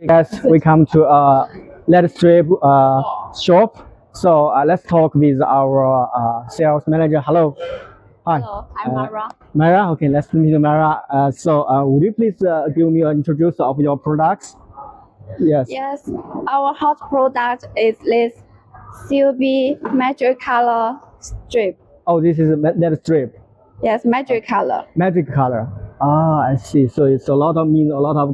Yes, we come to lead strip shop. So let's talk with our sales manager. Hello. Hi. Hello, I'm Mara. Mara, okay, let's meet Mara. Would you please give me an introduction of your products? Yes. Yes, our hot product is this CUB magic color strip. Oh, this is a lead strip. Yes, magic color. Magic color. Ah, I see. So it's a lot of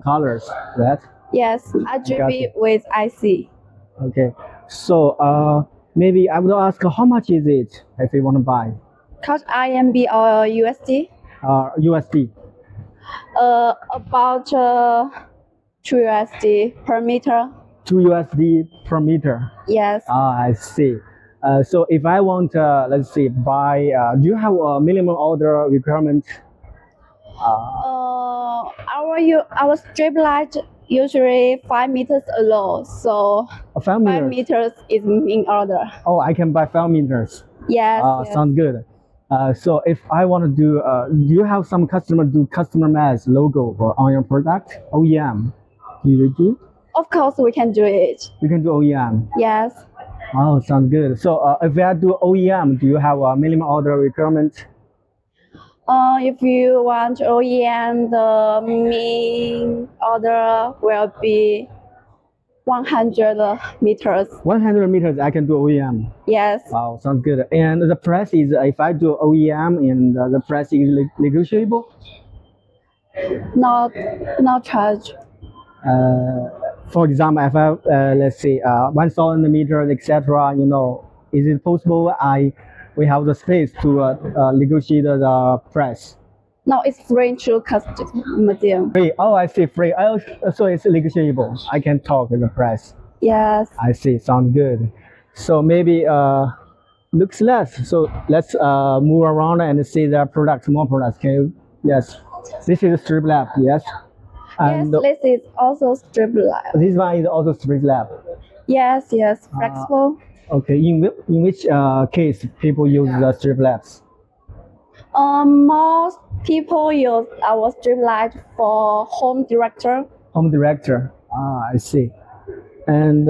colors, right? Yes, RGB with IC. Okay. So maybe I would ask how much is it if you want to buy? Cost RMB or USD? USD. About 2 USD per meter. 2 USD per meter. Yes. Ah, I see. So if I want, let's see, buy, do you have a minimum order requirement? Our strip light usually 5 meters alone, so 5 meters. 5 meters is in order. Oh, I can buy 5 meters. Yes. Yes. Sounds good. So if I want to do you have some customer do customer-made logo on your product? OEM. Do you do? Of course, we can do it. You can do OEM. Yes. Oh, sounds good. So if I do OEM, do you have a minimum order requirement? If you want OEM, the main order will be 100 meters. 100 meters, I can do OEM. Yes. Wow, sounds good. And the price is, if I do OEM, and the price is negotiable? Not charge. For example, if I let's say 1,000 meters, etc. You know, is it possible we have the space to negotiate the price? No, it's free to customer. Free. Oh, I see. Free. Oh, so it's negotiable. I can talk with the price. Yes. I see. Sounds good. So maybe looks less. So let's move around and see the products, more products. Can you? Yes. This is a strip lab. Yes. And yes, this is also strip lab. This one is also strip lab. Yes, yes, flexible. Okay. In which case people use the strip labs? Most people use our strip light for home director. Home director. Ah, I see. And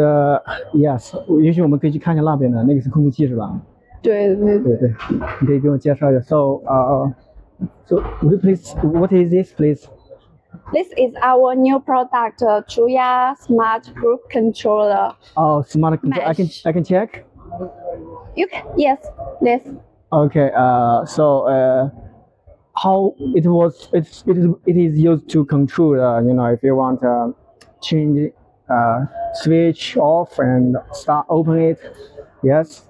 yes， 也许我们可以去看一下那边的，那个是控制器是吧？对。你可以给我介绍一下。So would you please, what is this, please? This is our new product, 𝐂𝐥𝐥 Smart Group Controller. Oh, smart control. I can check. You can, yes. Okay. So how it is used to control. You know, if you want to change, switch off and start open it. Yes.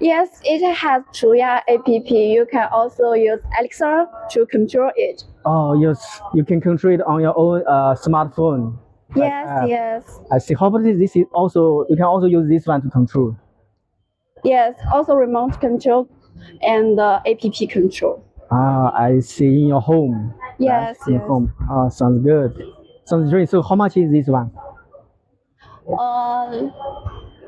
Yes, it has 𝐂𝐥𝐥 app. You can also use Alexa to control it. Oh, yes, you can control it on your own smartphone. Yes. I see. How about this? Is also, you can also use this one to control. Yes, also remote control and app control. Ah, I see. In your home. Yes. In home. Ah, sounds good. Sounds great. So how much is this one?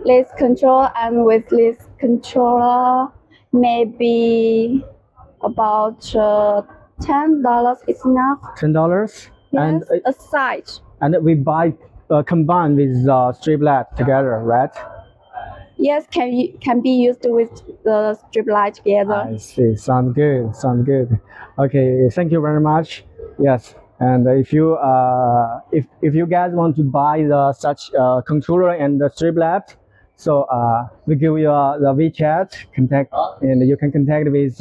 This control and with this controller, maybe about $10 is enough. $10. Yes, And a side. and we buy combined with strip light together, right? Yes, can be used with the strip light together. I see. Sounds good. Okay, thank you very much. Yes. And if you guys want to buy such controller and the strip light, so we give you the WeChat contact, and you can contact with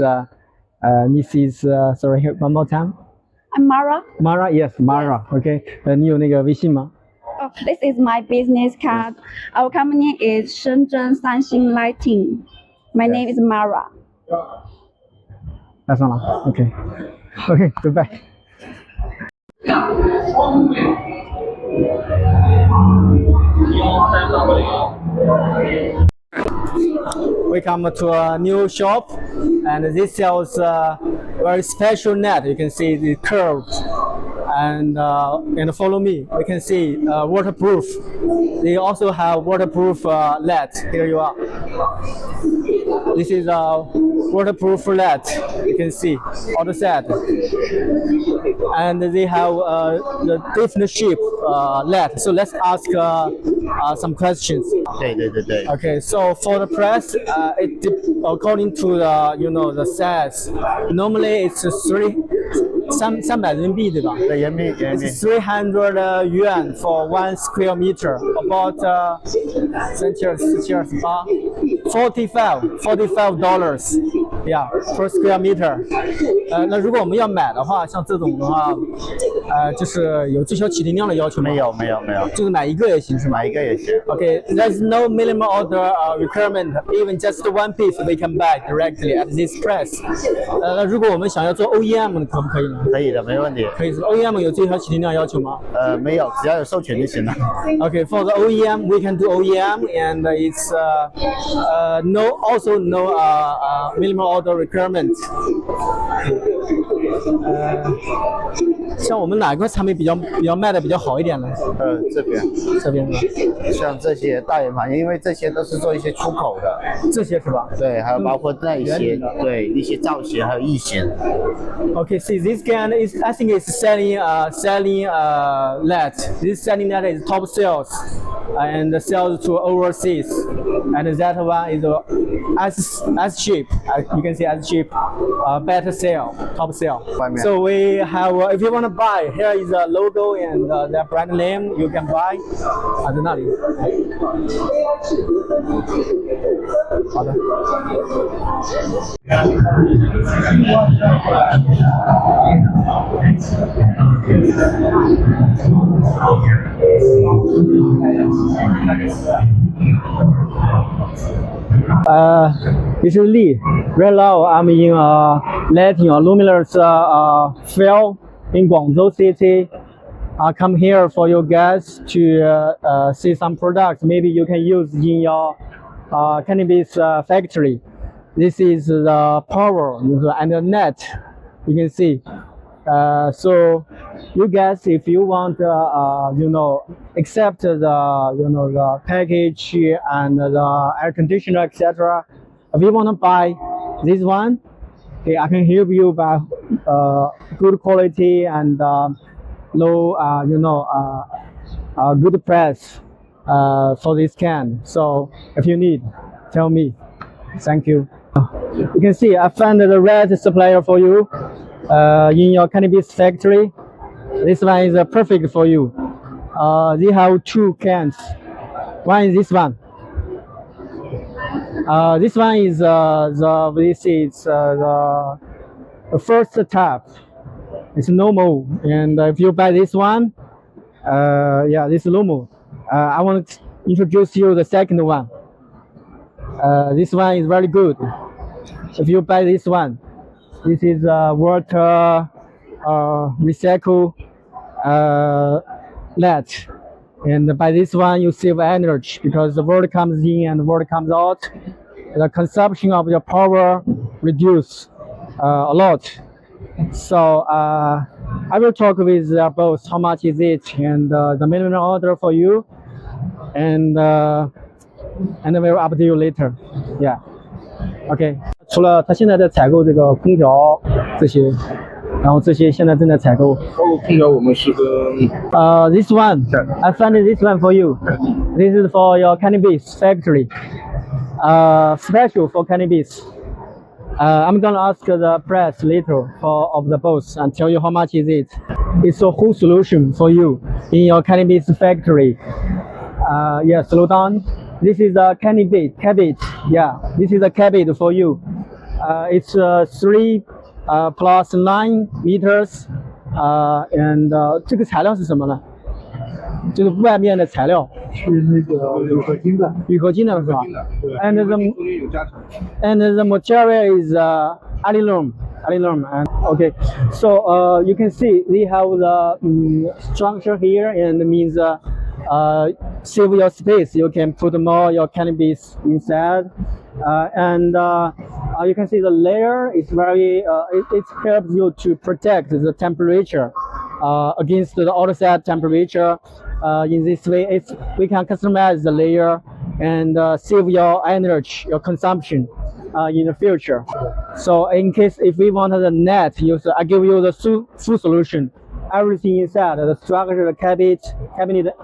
Mrs. Sorry, one more time. I'm Mara. Mara, yes, Mara. Okay. 你有那个微信吗？ Oh, this is my business card. Our company is Shenzhen Sanxin Lighting. My name is Mara. 打上了。Okay. Goodbye. we come to a new shop, and this sells very special net. You can see the curves, and follow me. You can see waterproof. They also have waterproof LED. Here you are. This is a waterproof LED. You can see all the set, and they have the different shape LED. So let's ask some questions. Okay, so for the price, according to the size, normally it's 300人民币对吧？对，人民币。It's 300 yuan for 1 square meter, about 45 dollars, yeah, per square meter. 那如果我们要买的话，像这种的话，就是有最小起订量的要求吗？没有，就是买一个也行是吗？买一个也行。Okay, there's no minimum order requirement. Even just one piece we can buy directly at this price. 那如果我们想要做 OEM 可不可以呢？可以的，没问题。可以是 OEM 有最小起订量要求吗？没有，只要有授权就行了。Okay, for the OEM we can do OEM, and it's no minimum order requirement. 像我们哪个产品比较卖的比较好一点呢？这边呢？像这些大圆盘，因为这些都是做一些出口的，这些是吧？对，还有包括那一些，对一些造型还有翼型。Okay, see this can is I think it's selling LED. This selling LED is top sales, and sells to overseas, and that one is as cheap. You can see as cheap, better sale, top sale. So we have if you want to buy, here is a logo and the brand name. You can buy. 在那里。好的。This is Lee. Right now, I'm in lighting or luminous field in Guangzhou city. I come here for you guys to see some products. Maybe you can use in your cannabis factory. This is the power and the net. You can see. So you guys, if you want, accept the package and the air conditioner, etc. If you want to buy this one, okay, I can help you by good quality and low, good price for this can. So if you need, tell me. Thank you. You can see I found the right supplier for you in your cannabis factory. This one is perfect for you. They have 2 cans. One is this one. This one is the first type. It's normal, and if you buy this one, this is normal. I want to introduce you the second one. This one is very good. If you buy this one, this is water recycle LED, and by this one you save energy because the water comes in and the water comes out. The consumption of your power reduce a lot. So I will talk with both how much is it and the minimum order for you, and I will update you later. Yeah. Okay. 除了他现在在采购这个空调这些，然后这些现在正在采购。空调我们是跟this one, I found this one for you. This is for your cannabis factory. Special for cannabis. I'm gonna ask the price later of the both and tell you how much is it. It's a whole solution for you in your cannabis factory. Yeah, slow down. This is a cabbage. Yeah, this is a cabbage for you. It's 3 plus 9 meters. And 这个材料是什么呢？就是外面的材料。是那个铝合金的。铝合金的是吧？And the material is aluminum. And okay, so you can see they have the structure here, and means save your space. You can put more your cannabis inside, You can see the layer is very, it helps you to protect the temperature against the outside temperature. In this way, we can customize the layer and save your energy, your consumption in the future. So in case if we want the net, I give you the full solution. Everything inside, the structure, the cabinet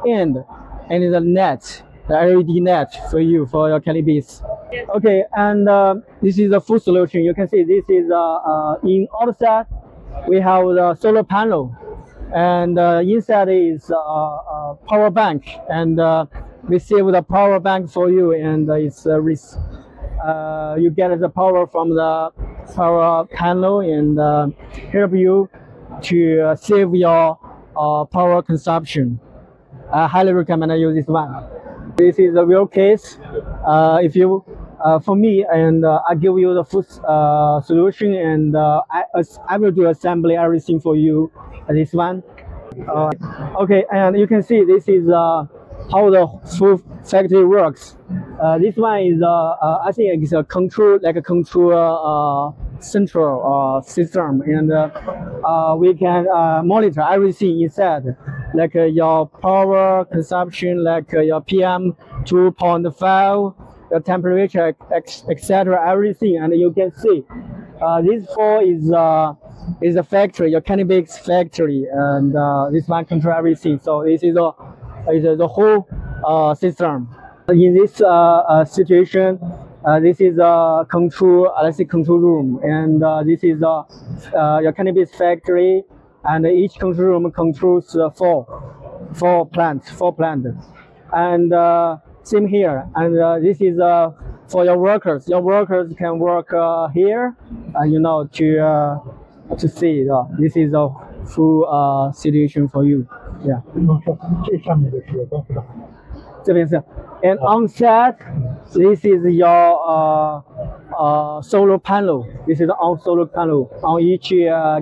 end, and the net, the LED net for you, for your cannabis. Okay, and this is the full solution. You can see this is in outside, we have the solar panel, and inside is power bank, and we save the power bank for you, and it's you get the power from the power panel and help you to save your power consumption. I highly recommend you use this one. This is a real case. If you, for me, and I give you the full solution, and I will do assembly everything for you. This one. Okay, and you can see this is how the full factory works. This one is I think it's a control, like a control central system, and we can monitor everything inside, like your power consumption, like your PM 2.5, the temperature, etc. Everything, and you can see this four is a factory, your cannabis factory, and this one control everything. So this is the whole system. In this situation, this is a control, let's say control room, and this is your cannabis factory, and each control room controls four plants, and same here. And this is for your workers. Your workers can work here, you know, to see. This is a full situation for you. Yeah. 这上面的是光伏的。这边是 and on set, this is your solar panel. This is on solar panel on each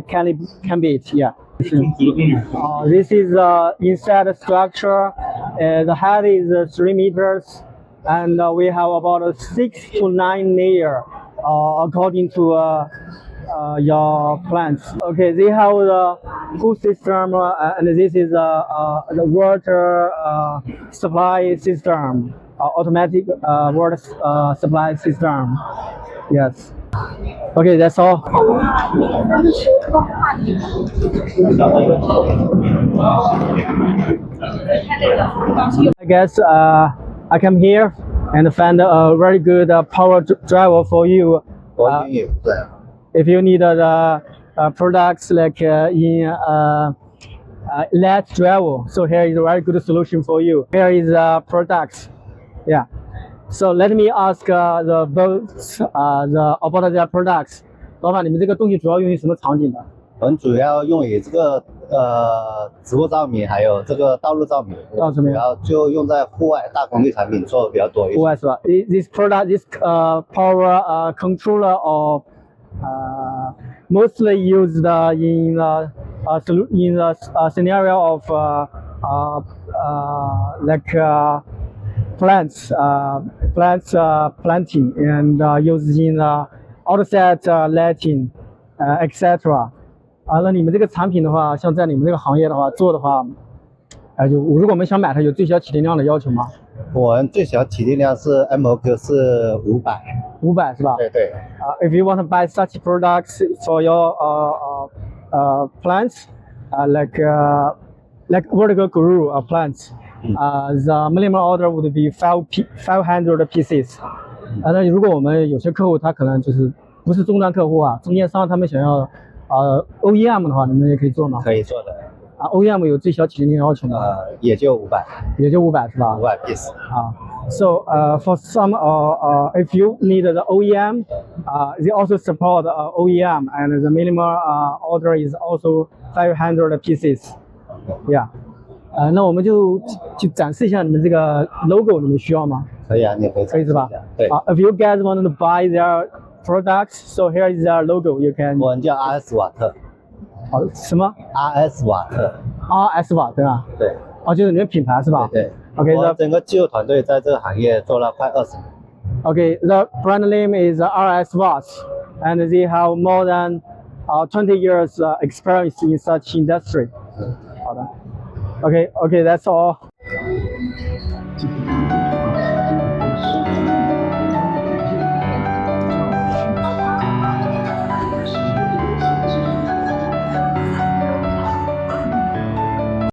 cannabis. Yeah. This is inside structure. The height is 3 meters, and we have about 6 to 9 layer according to your plants. Okay, they have the full system, and this is the water supply system, automatic water supply system. Yes. Okay, that's all. I guess I come here and find a very good power driver for you. If you need the products like in LED driver, so here is a very good solution for you. Here is products. Yeah. So let me ask the about their products. 老板，你们这个东西主要用于什么场景的？我们主要用于这个植物照明，还有这个道路照明。主要就用在户外大功率产品做的比较多一些。户外是吧 ？This product, this power controller or mostly used in the scenario of like plants planting and used in outside lighting, etc. 那你们这个产品的话，像在你们这个行业的话做的话，就如果我们想买它，有最小起订量的要求吗？我们最小起订量是 MOQ 是500是吧？对对。If you want to buy such products for your plants, like vertical grow plants, the minimum order would be 500 pieces. 那如果我们有些客户他可能就是不是终端客户啊，中间商他们想要OEM 的话，你们也可以做吗？可以做的。OEM 有最小起订量要求吗？也就500。也就500是吧？500 piece。So for some if you need the OEM, they also support OEM, and the minimum order is also 500 pieces. Yeah. 那我们就展示一下你们这个 logo， 你们需要吗？可以啊，你可以是吧？对。If you guys want to buy their products, so here is their logo. You can. 我们叫 RS 瓦特。什么 ？RS 瓦特。RS 瓦特啊？对。就是你们品牌是吧？对。OK， 我整个技术团队在这个行业做了快20年。Okay, the brand name is RS Watch, and they have more than 20 years experience in such industry. 好的 ，OK， that's all.